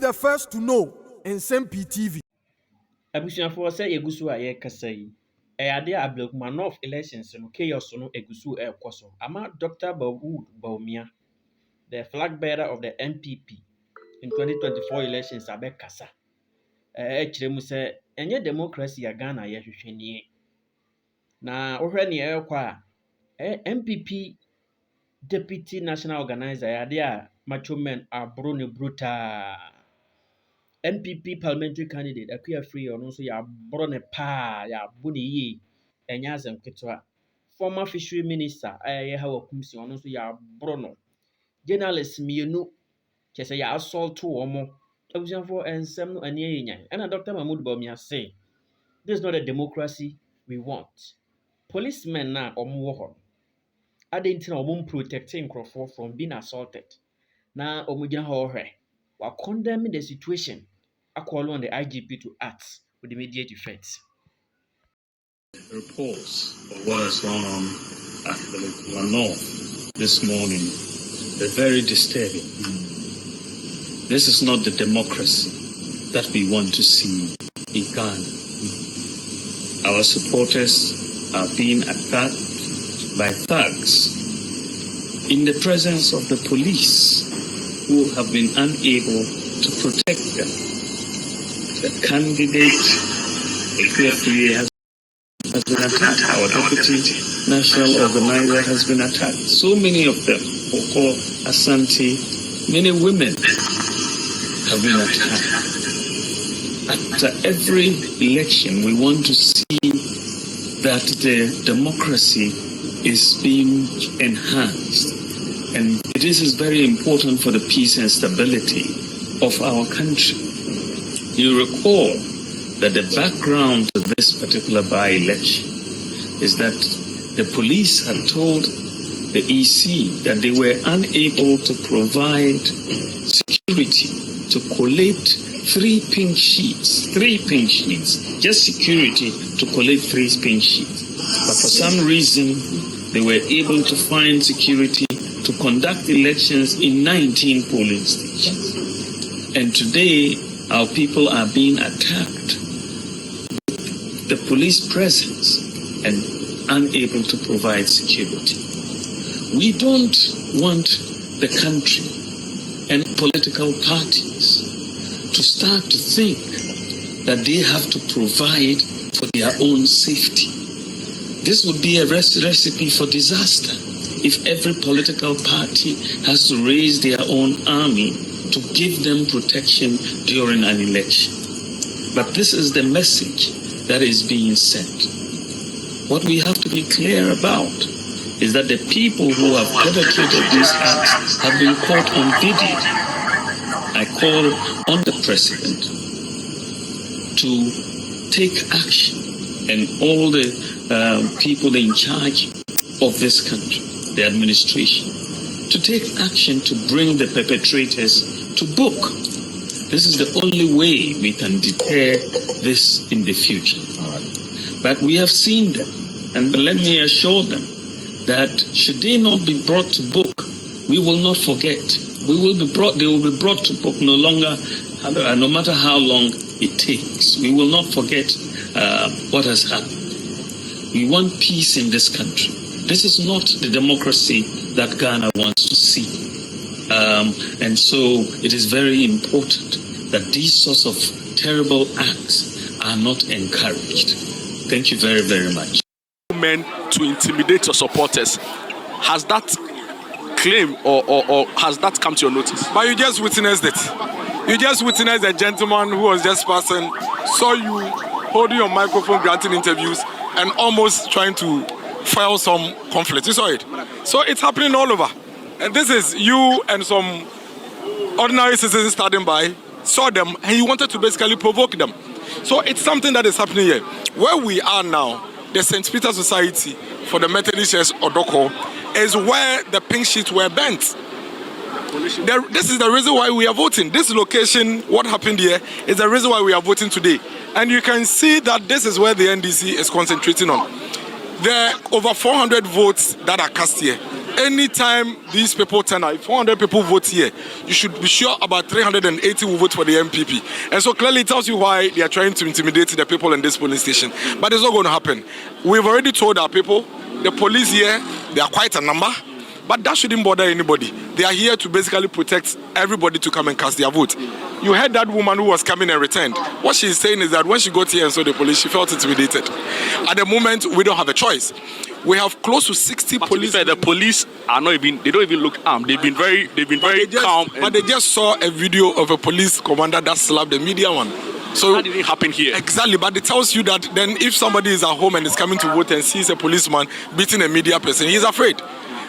the first to know Nsem-Pii TV. Abusuafoɔ sɛ yɛgu so a yɛrekasa yi, ɛyɛ ade a Ablekuma North elections no chaos no egu so ɛrekɔ so. Ama Dr. Bawumia, the flag bearer of the NPP in 2024 elections abɛkasa. Ɛkyerɛ mu sɛ ɛnyɛ democracy a Ghana yɛhwehwɛ nie. Na wohwɛ nea ɛrekɔ a NPP deputy national organizer yɛ ade a macho men aboro ne brutal. NPP parliamentary candidate Akuya Free ɔno nso yɛaboro ne paa yɛabo ne yie ɛnyɛ asɛm ketewa. Former fishery minister ɛyɛ Hawa Kumsi ɔno nso yɛaboro no. Journalists mmienu kyerɛ sɛ yɛassault wɔn. Abusuafoɔ nsɛm no ani yɛ nyan. Ɛna Dr. Mahmoud Bawumia say this is not a democracy we want. Policemen na wɔn wɔ hɔ. Ade nti na wɔn protecting nkurɔfoɔ from being assaulted. Na wɔn gyina hɔ hwɛ. Wa condemn the situation. I call on the IGP to act with immediate effect. Reports of what has gone on at Ablekuma North this morning are very disturbing. This is not the democracy that we want to see in Ghana. Our supporters are being attacked by thugs in the presence of the police who have been unable to protect them. The candidate, Ay3d3, has been attacked. Our deputy national organizer has been attacked. So many of them, Oko, Asante, many women have been attacked. After every election, we want to see that the democracy is being enhanced. And this is very important for the peace and stability of our country. You recall that the background to this particular by-election is that the police had told the EC that they were unable to provide security to collate three pink sheets, just security to collate three pink sheets. But for some reason, they were able to find security to conduct elections in 19 polling stations. And today, our people are being attacked. The police presence and unable to provide security. We don't want the country and political parties to start to think that they have to provide for their own safety. This would be a recipe for disaster if every political party has to raise their own army to give them protection during an election. But this is the message that is being sent. What we have to be clear about is that the people who have perpetrated these acts have been caught on video. I call on the president to take action, and all the people in charge of this country, the administration, to take action to bring the perpetrators to book. This is the only way we can deter this in the future. But we have seen them, and let me assure them that should they not be brought to book, we will not forget. They will be brought to book no matter how long it takes. We will not forget what has happened. We want peace in this country. This is not the democracy that Ghana wants to see. And so it is very important that these sorts of terrible acts are not encouraged. Thank you very, very much. Men to intimidate your supporters. Has that claim or has that come to your notice? But you just witnessed it. You just witnessed a gentleman who was just passing, saw you holding your microphone, granting interviews, and almost trying to file some conflict. You saw it. So it's happening all over. And this is you and some ordinary citizens standing by, saw them, and you wanted to basically provoke them. So it's something that is happening here. Where we are now, the St. Peter Society for the Methodist Church Odoko is where the pink sheets were bent. This is the reason why we are voting. This location, what happened here, is the reason why we are voting today. And you can see that this is where the NDC is concentrating on. There are over 400 votes that are cast here. anytime these people turn out, if 400 people vote here, you should be sure about 380 will vote for the NPP. And so clearly it tells you why they are trying to intimidate the people in this polling station. But it's not going to happen. We've already told our people, the police here, they are quite a number, but that shouldn't bother anybody. They are here to basically protect everybody to come and cast their vote. You heard that woman who was coming and returned. What she's saying is that when she got here and saw the police, she felt intimidated. At the moment, we don't have a choice. We have close to 60 police. The police are not even, they don't even look armed. They've been very calm. But they just saw a video of a police commander that slapped the media one. So that didn't happen here. Exactly, but it tells you that then if somebody is at home and is coming to vote and sees a policeman beating a media person, he's afraid.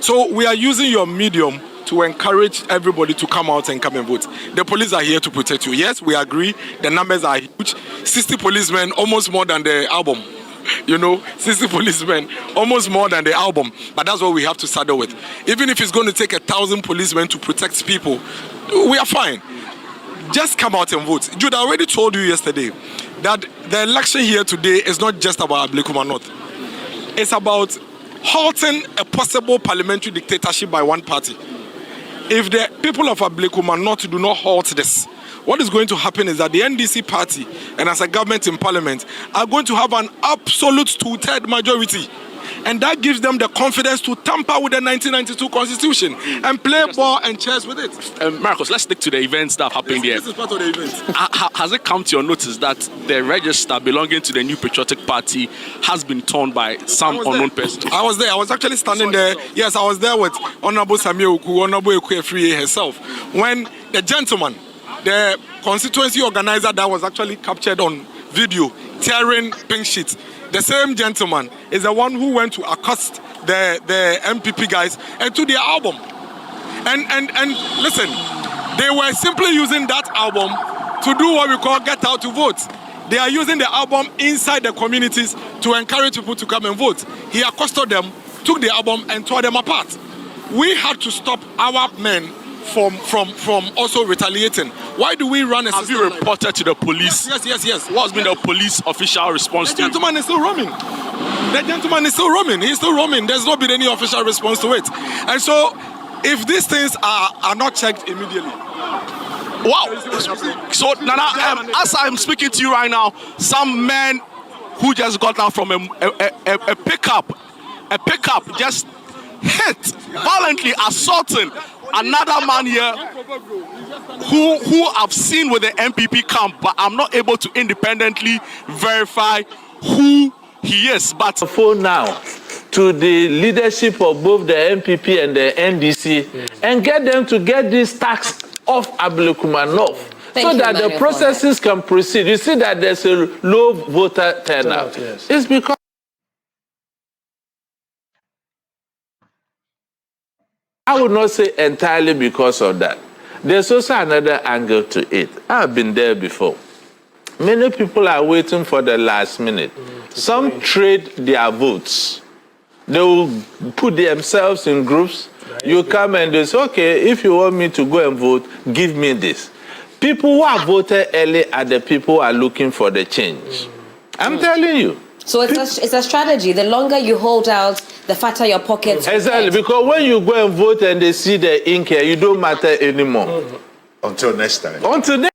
So we are using your medium to encourage everybody to come out and come and vote. The police are here to protect you. Yes, we agree. The numbers are huge. 60 policemen, almost more than the album. 60 policemen, almost more than the album. But that's what we have to saddle with. Even if it's going to take 1,000 policemen to protect people, we are fine. Just come out and vote. Jude, I already told you yesterday that the election here today is not just about Ablekuma North. It's about halting a possible parliamentary dictatorship by one party. If the people of Ablekuma North do not halt this, what is going to happen is that the NDC party and as a government in parliament are going to have an absolute 2/3 majority. And that gives them the confidence to tamper with the 1992 constitution and play ball and chess with it. Marcus, let's stick to the events that happened here. This is part of the event. Has it come to your notice that the register belonging to the New Patriotic Party has been torn by some unknown person? I was there. I was actually standing there. Yes, I was there with Honorable Samuel Oku, Honorable Ekwefriye herself. When the gentleman, the constituency organizer that was actually captured on video, tearing pink sheets, the same gentleman is the one who went to accost the NPP guys and to their album. And listen, they were simply using that album to do what we call get out to vote. They are using the album inside the communities to encourage people to come and vote. He accosted them, took the album and tore them apart. We had to stop our men from also retaliating. Why do we run a system? Have you reported to the police? Yes. What's been the police official response to it? The gentleman is still roaming. He's still roaming. There's not been any official response to it. And so, if these things are not checked immediately. Wow. So, Nana, as I'm speaking to you right now, some men who just got out from a pickup just hit, violently assaulting another man here who I've seen with the NPP camp, but I'm not able to independently verify who he is. But phone now to the leadership of both the NPP and the NDC and get them to get this tax off Ablekuma North so that the processes can proceed. You see that there's a low voter turnout. Yes. It's because I would not say entirely because of that. There's also another angle to it. I've been there before. Many people are waiting for the last minute. Some trade their votes. They will put themselves in groups. You come and they say, okay, if you want me to go and vote, give me this. People who have voted early are the people who are looking for the change. I'm telling you. So it's a strategy. The longer you hold out, the fatter your pockets. Exactly, because when you go and vote and they see the ink here, you don't matter anymore. Until next time. Until next.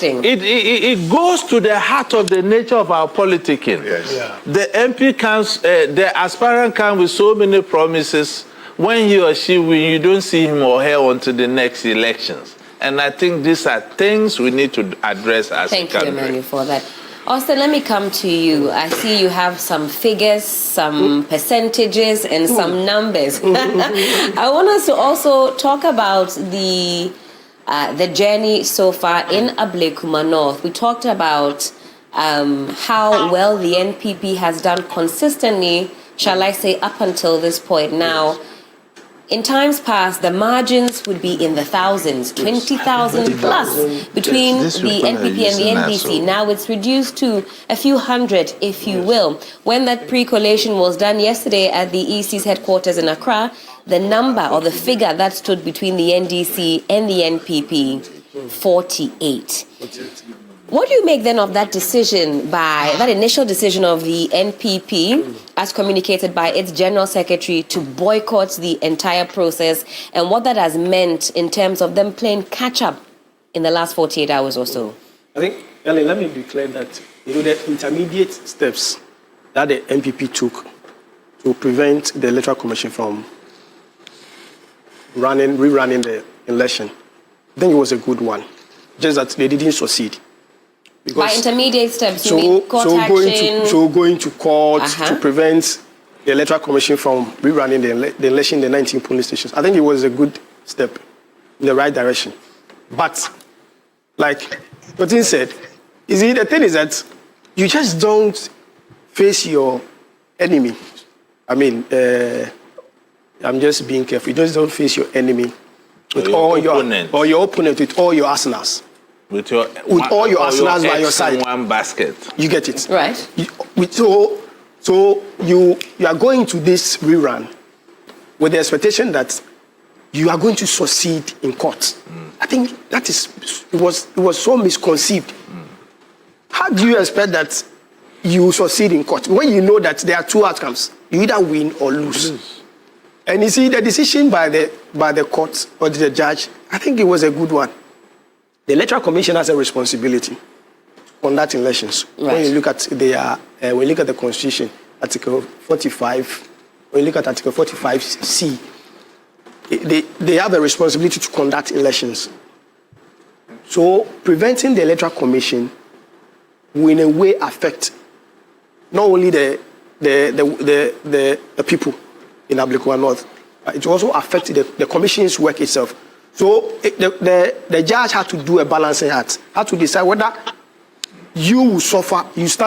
It goes to the heart of the nature of our politicking. Yes. Yeah. The MP comes, the aspirant comes with so many promises. When he or she wins, you don't see him or her until the next elections. And I think these are things we need to address as a country. Thank you, Emmanuel, for that. Austin, let me come to you. I see you have some figures, some percentages, and some numbers. I want us to also talk about the journey so far in Ablekuma North. We talked about how well the NPP has done consistently, shall I say, up until this point. Now, in times past, the margins would be in the thousands, 20,000 plus between the NPP and the NDC. Now it's reduced to a few hundred, if you will. When that pre-collation was done yesterday at the EC's headquarters in Accra, the number or the figure that stood between the NDC and the NPP, 48. What do you make then of that decision that initial decision of the NPP, as communicated by its General Secretary, to boycott the entire process, and what that has meant in terms of them playing catch-up in the last 48 hours or so? I think, Ellen, let me be clear that the intermediate steps that the NPP took to prevent the Electoral Commission from rerunning the election, I think it was a good one. Just that they didn't succeed. By intermediate steps, you mean court action? Going to court to prevent the Electoral Commission from rerunning the election in the 19 polling stations. I think it was a good step in the right direction. But, like Martin said, you see, the thing is that you just don't face your enemy. I mean, I'm just being careful. You just don't face your enemy with all your opponent with all your arsenals. With all your arsenals by your side. In one basket. You get it. Right. So you are going to this rerun with the expectation that you are going to succeed in court. I think it was so misconceived. How do you expect that you succeed in court when you know that there are two outcomes? You either win or lose. And you see, the decision by the court or the judge, I think it was a good one. The Electoral Commission has a responsibility to conduct elections. Right. When you look at the Constitution, Article 45, when you look at Article 45C, they have a responsibility to conduct elections. So preventing the Electoral Commission will in a way affect not only the people in Ablekuma North, but it also affected the Commission's work itself. So the judge had to do a balancing act, had to decide whether you will suffer, you start